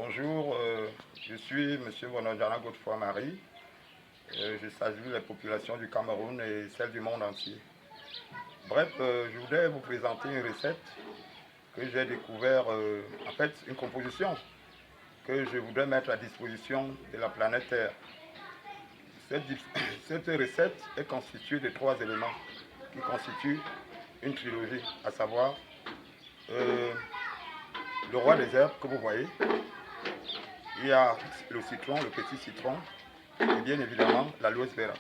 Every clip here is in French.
Bonjour, je suis M. Bonadjana Godefroy-Marie. Je salue les populations du Cameroun et celles du monde entier. Bref, je voudrais vous présenter une recette que j'ai découvert, en fait une composition que je voudrais mettre à disposition de la planète Terre. Cette recette est constituée de 3 éléments qui constituent une trilogie, à savoir le roi des herbes que vous voyez, il y a le citron, le petit citron, et bien évidemment l'aloe vera.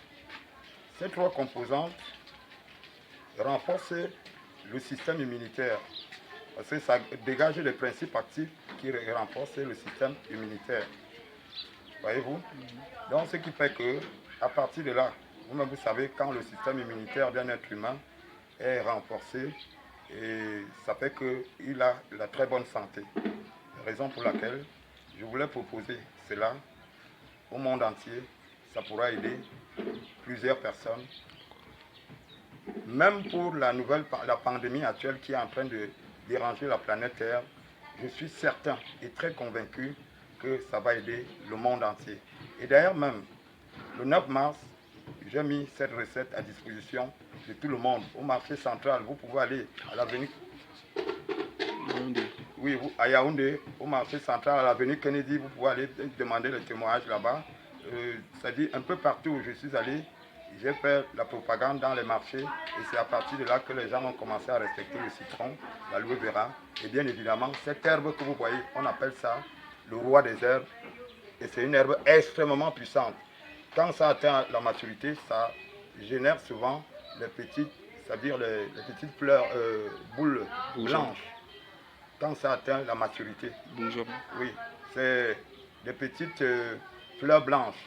Ces 3 composantes renforcent le système immunitaire, parce que ça dégage les principes actifs qui renforcent le système immunitaire. Voyez-vous? Donc ce qui fait que, à partir de là, vous-même vous savez, quand le système immunitaire d'un être humain est renforcé, et ça fait qu'il a la très bonne santé. Raison pour laquelle je voulais proposer cela au monde entier. Ça pourra aider plusieurs personnes. Même pour la pandémie actuelle qui est en train de déranger la planète Terre, je suis certain et très convaincu que ça va aider le monde entier. Et d'ailleurs même, le 9 mars, j'ai mis cette recette à disposition de tout le monde. Au marché central, vous pouvez aller à l'avenue. Oui, à Yaoundé, au marché central, à l'avenue Kennedy, vous pouvez aller demander le témoignage là-bas. C'est-à-dire un peu partout où je suis allé, j'ai fait la propagande dans les marchés et c'est à partir de là que les gens ont commencé à respecter le citron, l'aloe vera. Et bien évidemment, cette herbe que vous voyez, on appelle ça le roi des herbes. Et c'est une herbe extrêmement puissante. Quand ça atteint la maturité, ça génère souvent les petites, c'est-à-dire les petites fleurs, boules blanches. Quand ça atteint la maturité. Bonjour. Oui, c'est des petites fleurs blanches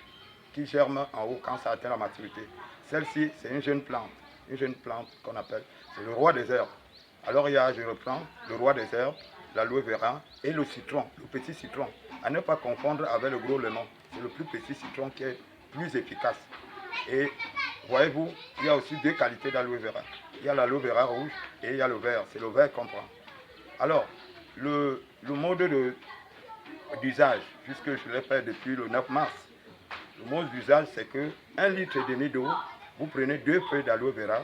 qui germent en haut quand ça atteint la maturité. Celle-ci, c'est une jeune plante qu'on appelle, c'est le roi des herbes. Alors il y a, je reprends, le roi des herbes, l'aloe vera et le citron, le petit citron. À ne pas confondre avec le gros lemon. C'est le plus petit citron qui est plus efficace. Et voyez-vous, il y a aussi 2 qualités d'aloe vera. Il y a l'aloe vera rouge et il y a le vert. C'est le vert qu'on prend. Alors, le mode d'usage, puisque je l'ai fait depuis le 9 mars, le mode d'usage, c'est que 1,5 litre d'eau, vous prenez 2 feuilles d'aloe vera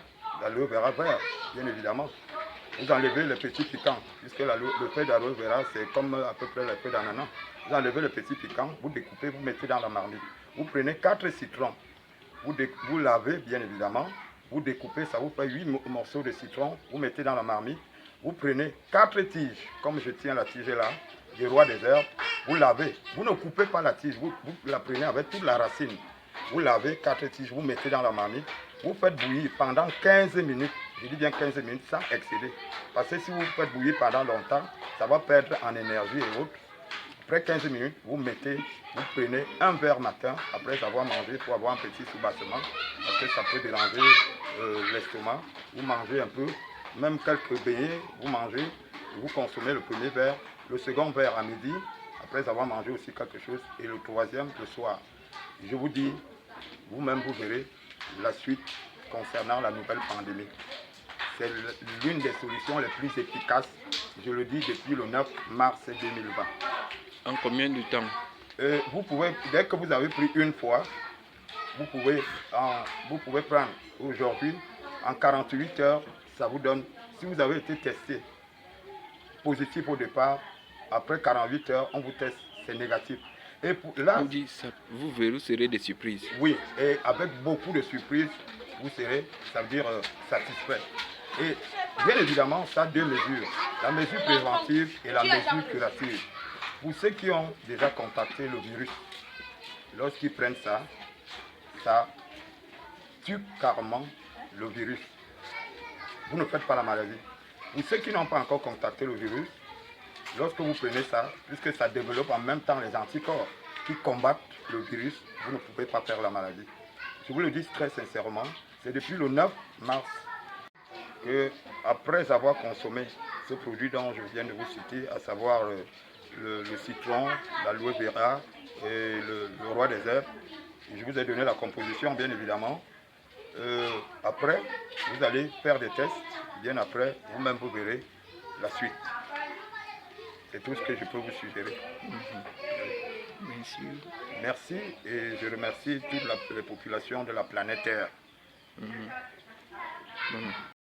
vert, bien évidemment. Vous enlevez le petit piquant, puisque le feuille d'aloe vera, c'est comme à peu près les feuilles d'ananas. Vous enlevez le petit piquant, vous découpez, vous mettez dans la marmite. Vous prenez 4 citrons, vous lavez, bien évidemment. Vous découpez, ça vous fait 8 morceaux de citron, vous mettez dans la marmite. Vous prenez 4 tiges, comme je tiens la tige là, du roi des herbes, vous lavez. Vous ne coupez pas la tige, vous la prenez avec toute la racine. Vous lavez 4 tiges, vous mettez dans la marmite, vous faites bouillir pendant 15 minutes. Je dis bien 15 minutes sans excéder. Parce que si vous faites bouillir pendant longtemps, ça va perdre en énergie et autres. Après 15 minutes, vous prenez un verre matin, après avoir mangé, pour avoir un petit soubassement, parce que ça peut déranger l'estomac. Vous mangez un peu. Même quelques beignets, vous mangez, vous consommez le premier verre, le second verre à midi, après avoir mangé aussi quelque chose, et le troisième le soir. Je vous dis, vous-même vous verrez la suite concernant la nouvelle pandémie. C'est l'une des solutions les plus efficaces, je le dis depuis le 9 mars 2020. En combien de temps? Vous pouvez, dès que vous avez pris une fois, vous pouvez prendre aujourd'hui, en 48 heures, ça vous donne, si vous avez été testé positif au départ, après 48 heures, on vous teste, c'est négatif. Et là, vous verrez, vous serez des surprises. Oui, et avec beaucoup de surprises, vous serez, ça veut dire satisfait. Et bien évidemment, ça a 2 mesures, la mesure préventive et la mesure curative. Pour ceux qui ont déjà contacté le virus, lorsqu'ils prennent ça, ça tue carrément le virus. Vous ne faites pas la maladie. Pour ceux qui n'ont pas encore contacté le virus, lorsque vous prenez ça, puisque ça développe en même temps les anticorps qui combattent le virus, vous ne pouvez pas faire la maladie. Je vous le dis très sincèrement, c'est depuis le 9 mars que, après avoir consommé ce produit dont je viens de vous citer, à savoir le citron, l'aloe vera et le roi des herbes, je vous ai donné la composition bien évidemment. Après, vous allez faire des tests. Bien après, vous-même vous verrez la suite. C'est tout ce que je peux vous suggérer. Merci. Merci et je remercie toutes les populations de la planète Terre. Bon.